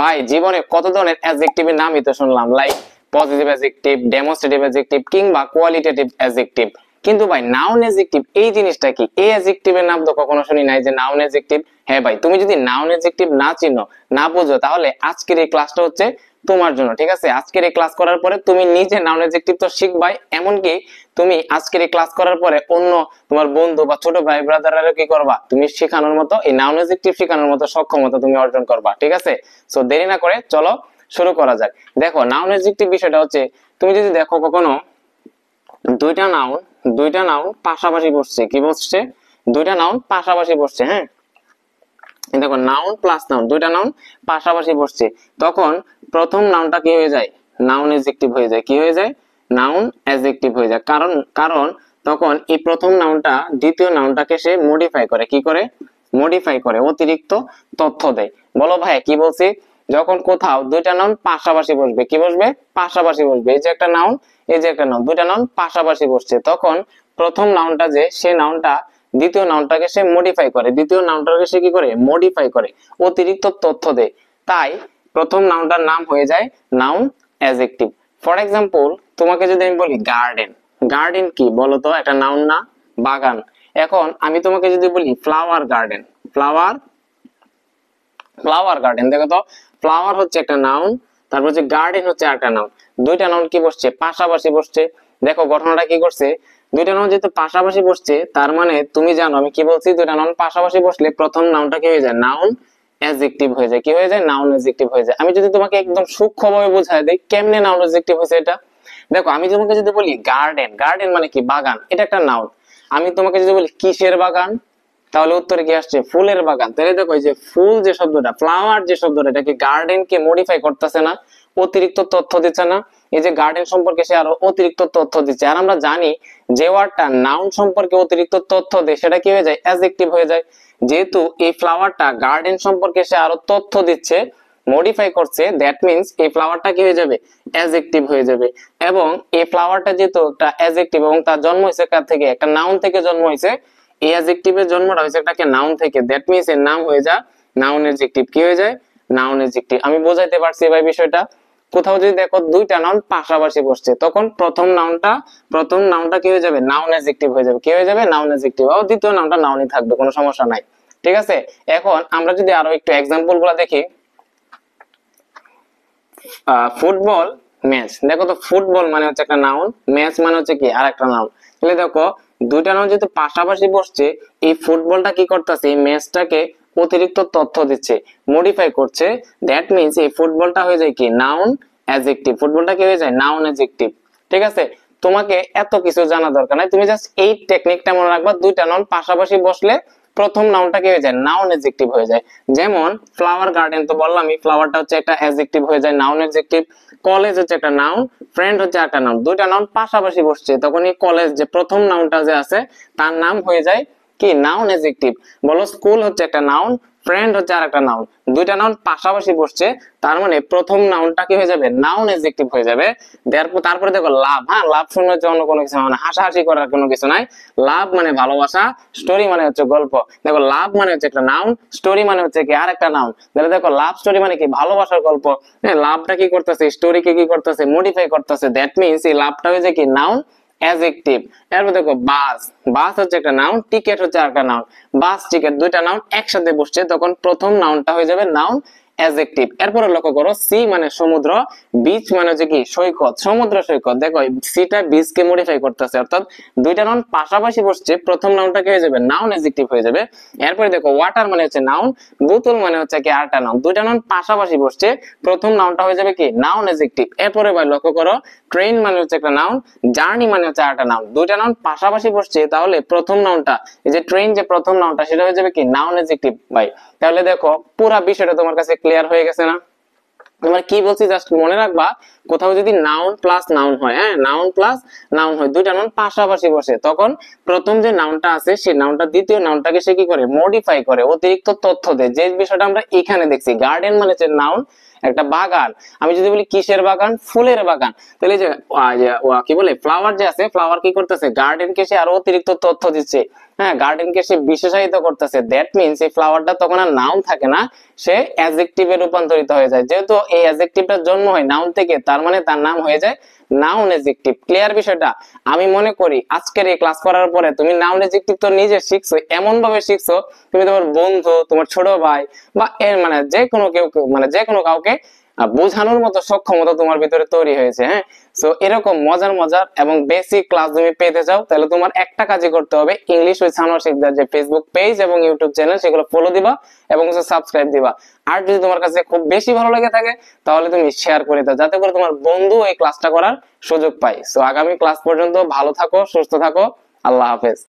ভাই জীবনে কত ধরনের অ্যাডজেক্টিভের নামই তো শুনলাম, like positive adjective, demonstrative adjective কিংবা কোয়ালিটেটিভ অ্যাডজেক্টিভ। কিন্তু ভাই নাউন অ্যাডজেক্টিভ এই জিনিসটা কি? এই অ্যাডজেক্টিভের নাম তো কখনো শুনি নাই যে নাউন অ্যাডজেক্টিভ। হ্যাঁ ভাই, তুমি যদি নাউন অ্যাডজেক্টিভ না চিনো, না বুঝো, তাহলে আজকের এই ক্লাসটা হচ্ছে তোমার জন্য, ঠিক আছে? আজকের এই ক্লাস করার পরে তুমি নিজে নাউন অ্যাডজেক্টিভ তো শিখবাই, এমনকি তুমি আজকের এই ক্লাস করার পরে অন্য তোমার বন্ধু বা ছোট ভাই ব্রাদাররা কি করবা, তুমি শেখানোর মতো, এই নাউন অ্যাডজেক্টিভ শেখানোর মতো সক্ষমতা তুমি অর্জন করবা, ঠিক আছে? সো দেরি না করে চলো শুরু করা যাক। দেখো নাউন অ্যাডজেক্টিভ বিষয়টা হচ্ছে, তুমি যদি দেখো কখনো দুইটা নাউন পাশাপাশি বসছে, কি বসছে? দুইটা নাউন পাশাপাশি বসছে, হ্যাঁ দেখো নাউন প্লাস নাউন, দুইটা নাউন পাশাপাশি বসছে, তখন প্রথম নাউনটা কি হয়ে যায়? নাউন অ্যাডজেক্টিভ হয়ে যায়। কি হয়ে যায়? নাউন অ্যাডজেক্টিভ হয়ে যায়। কারণ কারণ তখন এই প্রথম নাউনটা দ্বিতীয় নাউনটাকে সে মডিফাই করে। কি করে? মডিফাই করে, অতিরিক্ত তথ্য দেয়। বলো ভাই কি বলছি? যখন কোথাও দুইটা নাউন পাশাপাশি বসবে, কি বসবে? পাশাপাশি বসবে। এই যে একটা নাউন, এই যে একটা নাউন, দুইটা নাউন পাশাপাশি বসছে, তখন প্রথম নাউনটা যে, সে নাউনটা দ্বিতীয় নাউনটাকে সে মডিফাই করে, দ্বিতীয় নাউনটাকে সে কি করে? মডিফাই করে, অতিরিক্ত তথ্য দেয়। তাই প্রথম নাউনটার নাম হয়ে যায় নাউন অ্যাডজেক্টিভ। ফর এক্সাম্পল, তোমাকে যদি আমি বলি গার্ডেন, গার্ডেন কি বলো তো? একটা নাউন না? বাগান। এখন আমি তোমাকে যদি বলি ফ্লাওয়ার গার্ডেন, ফ্লাওয়ার গার্ডেন, দেখো তো ফ্লাওয়ার হচ্ছে একটা নাউন, তারপর হচ্ছে গার্ডেন হচ্ছে একটা নাউন। দুইটা নাউন কি বসছে? পাশাপাশি বসছে। দেখো ঘটনাটা কি করছে? দুইটা নাউন যেহেতু পাশাপাশি বসছে, তার মানে তুমি জানো আমি কি বলছি, দুইটা নাউন পাশাপাশি বসলে প্রথম নাউনটা কি হয়ে যায়? নাউন অ্যাডজেক্টিভ হয়ে যায়। কি হয়ে যায়? নাউন অ্যাডজেক্টিভ হয়ে যায়। আমি যদি তোমাকে একদম সূক্ষ্মভাবে বোঝাই দিই কেমনে নাউন অ্যাডজেক্টিভ হয়েছে এটা, দেখো আমি তোমাকে যদি বলি গার্ডেন, গার্ডেন মানে কি? বাগান, এটা একটা নাউন। আমি তোমাকে যদি বলি কিসের বাগান, তাহলে উত্তরে কি আসছে? ফুলের বাগান। তাহলে দেখো এই যে ফুল যে শব্দটা, ফ্লাওয়ার যে শব্দটা, এটা কি গার্ডেন কে মডিফাই করতেছে না? অতিরিক্ত তথ্য দিচ্ছে না? এই যে গার্ডেন সম্পর্কে সে আরো অতিরিক্ত তথ্য দিচ্ছে। আর আমরা জানি যে ওয়ার্ডটা নাউন সম্পর্কে অতিরিক্ত তথ্য দেয় সেটা কি হয়ে যায়? অ্যাডজেক্টিভ হয়ে যায়। যেহেতু এই ফ্লাওয়ারটা গার্ডেন সম্পর্কে সে আরো তথ্য দিচ্ছে, মডিফাই করছে, দ্যাট মিন্স এই ফ্লাওয়ারটা কি হয়ে যাবে? অ্যাডজেক্টিভ হয়ে যাবে। এবং এই ফ্লাওয়ারটা যেহেতু একটা অ্যাডজেক্টিভ এবং তার জন্ম হয়েছে কার থেকে? একটা নাউন থেকে জন্ম হয়েছে। এই অ্যাডজেক্টিভের জন্মটা হয়েছে একটা নাউন থেকে, দ্যাট মিন্স এর নাম হয়ে যায় নাউন অ্যাডজেক্টিভ। কি হয়ে যায়? Noun adjective. আমি বোঝাইতে পারছি ভাই বিষয়টা? কোথাও যদি দেখো দুইটা নাউন পাশাপাশি বসছে, তখন প্রথম নাউনটা কি হয়ে যাবে? নাউন অ্যাডজেক্টিভ হয়ে যাবে। কি হয়ে যাবে? Noun adjective. আর দ্বিতীয় নাউনটা নাউনই থাকবে, কোনো সমস্যা নাই, ঠিক আছে? এখন আমরা যদি আরো একটু এক্সাম্পল গুলা দেখি, ফুটবল ম্যাচ, দেখো তো ফুটবল মানে হচ্ছে একটা নাউন, ম্যাচ মানে হচ্ছে কি? আর একটা নাউন। তাহলে দেখো দুইটা নাউন যেহেতু পাশাপাশি বসছে, এই ফুটবলটা কি করতেছে? এই ম্যাচটাকে অতিরিক্ত তথ্য দিচ্ছে, মডিফাই করছে, দ্যাট মিন্স এই ফুটবলটা হয়ে যায় কি? Noun adjective. ফুটবলটা কি হয়ে যায়? নাউন অ্যাডজেক্টিভ, ঠিক আছে? তোমাকে এত কিছু জানা দরকার নাই, তুমি জাস্ট এই টেকনিকটা মনে রাখবা, দুইটা নাউন পাশাপাশি বসলে প্রথম নাউনটা কি হয়ে যায়? নাউন অ্যাডজেক্টিভ হয়ে যায়। যেমন ফ্লাওয়ার গার্ডেন তো বললামই, ফ্লাওয়ারটা হচ্ছে একটা অ্যাডজেক্টিভ হয়ে যায়, নাউন অ্যাডজেক্টিভ। কলেজ হচ্ছে একটা নাউন, ফ্রেন্ড হচ্ছে একটা নাউন। দুইটা নাউন পাশাপাশি বসছে, তখন এই কলেজ যে প্রথম নাউনটা যে আছে তার নাম হয়ে যায় কি? Noun adjective. বলো স্কুল হচ্ছে একটা নাউন, ফ্রেন্ড হচ্ছে আর একটা নাউন। দুইটা নাউন পাশাপাশি বসছে, তার মানে প্রথম নাউনটা কি হয়ে যাবে? নাউন অ্যাডজেক্টিভ হয়ে যাবে। তারপরে দেখো লাভ, হ্যাঁ লাভ শুনে হচ্ছে অন্য কোনো কিছু মানে হাসাহাসি করার কোনো কিছু নাই। লাভ মানে ভালোবাসা, স্টোরি মানে হচ্ছে গল্প। দেখো লাভ মানে হচ্ছে একটা নাউন, স্টোরি মানে হচ্ছে কি? আর একটা নাউন। তাহলে দেখো লাভ স্টোরি মানে কি? ভালোবাসার গল্প। হ্যাঁ লাভটা কি করতেছে? স্টোরিকে কি করতেছে? মডিফাই করতেছে, দ্যাট মিন্স এই লাভটা হয়ে যায় কি? Noun adjective. এরপর দেখো বাস, বাস হচ্ছে একটা নাউন, টিকেট হচ্ছে একটা নাউন। বাস টিকেট দুইটা নাউন একসাথে বসছে, তখন প্রথম নাউনটা হয়ে যাবে নাউন অ্যাডজেক্টিভ। এরপরে লক্ষ্য করো সি মানে সমুদ্র, বিচ মানে হচ্ছে কি? সৈকত, সমুদ্র সৈকত। দেখো সিটা বিচ কে মডিফাই করতেছে, অর্থাৎ দুইটা নাউন পাশাপাশি বসছে, প্রথম নাউনটা কি হয়ে যাবে? নাউন অ্যাডজেক্টিভ হয়ে যাবে। এরপরে দেখো ওয়াটার মানে হচ্ছে নাউন, বোতল মানে হচ্ছে কি? আরেকটা নাউন। দুইটা নাউন পাশাপাশি বসছে, প্রথম নাউনটা হয়ে যাবে কি? Noun adjective. এরপরে ভাই লক্ষ্য করো ট্রেন মানে হচ্ছে একটা নাউন, জার্নি মানে হচ্ছে আরেকটা নাউন। দুইটা নাউন পাশাপাশি বসছে, তাহলে প্রথম নাউনটা, এই যে ট্রেন যে প্রথম নাউনটা, সেটা হয়ে যাবে কি? নাউন অ্যাডজেক্টিভ ভাই। তাহলে দেখো পুরো বিষয়টা তোমার কাছে ক্লিয়ার হয়ে গেছে না? তোমার কি বলছি জাস্ট মনে রাখবা, কোথাও যদি নাউন প্লাস নাউন হয়, হ্যাঁ নাউন প্লাস নাউন হয়, দুইটা নাউন পাশাপাশি বসে, তখন প্রথম যে নাউনটা আছে সেই নাউনটা দ্বিতীয় নাউনটাকে সে কি করে? মডিফাই করে, অতিরিক্ত তথ্য দেয়। যে বিষয়টা আমরা এখানে দেখছি, গার্ডেন মানে হচ্ছে নাউন, একটা বাগান। আমি যদি বলি কিসের বাগান? ফুলের বাগান। তাহলে যে কি বলে ফ্লাওয়ার যে আছে, ফ্লাওয়ার কি করতেছে? গার্ডেনকে সে আরো অতিরিক্ত তথ্য দিচ্ছে। হ্যাঁ, গার্ডেনকে সে বিশেষায়িত করতেছে, দ্যাট মিনস এই ফ্লাওয়ারটা তখন আর নাউন থাকে না, সে অ্যাডজেক্টিভে রূপান্তরিত হয়ে যায়। যেহেতু এই অ্যাডজেক্টিভটার জন্ম হয় নাউন থেকে, তার মানে তার নাম হয়ে যায় নাউন অ্যাডজেক্টিভ। ক্লিয়ার বিষয়টা? আমি মনে করি আজকের এই ক্লাস করার পরে তুমি নাউন অ্যাডজেক্টিভ তো নিজে শিখছো, এমন ভাবে শিখছো তুমি তোমার বন্ধু, তোমার ছোট ভাই বা এর মানে যে কোনো কেউ, মানে যে কোনো কাউকে বোঝানোর মতো সক্ষমতা তোমার ভিতরে তৈরি হয়েছে। হ্যাঁ, সো এরকম মজার মজার এবং বেসিক ক্লাস তুমি পেতে চাও, তাহলে তোমার একটা কাজই করতে হবে, ইংলিশ উইথ সানোয়ার শিকদার যে ফেসবুক পেজ এবং ইউটিউব চ্যানেল, সেগুলো ফলো দিবা এবং সাবস্ক্রাইব দিবা। আর যদি তোমার কাছে খুব বেশি ভালো লেগে থাকে তাহলে তুমি শেয়ার করে দাও, যাতে করে তোমার বন্ধু এই ক্লাসটা করার সুযোগ পায়। সো আগামী ক্লাস পর্যন্ত ভালো থাকো, সুস্থ থাকো, আল্লাহ হাফেজ।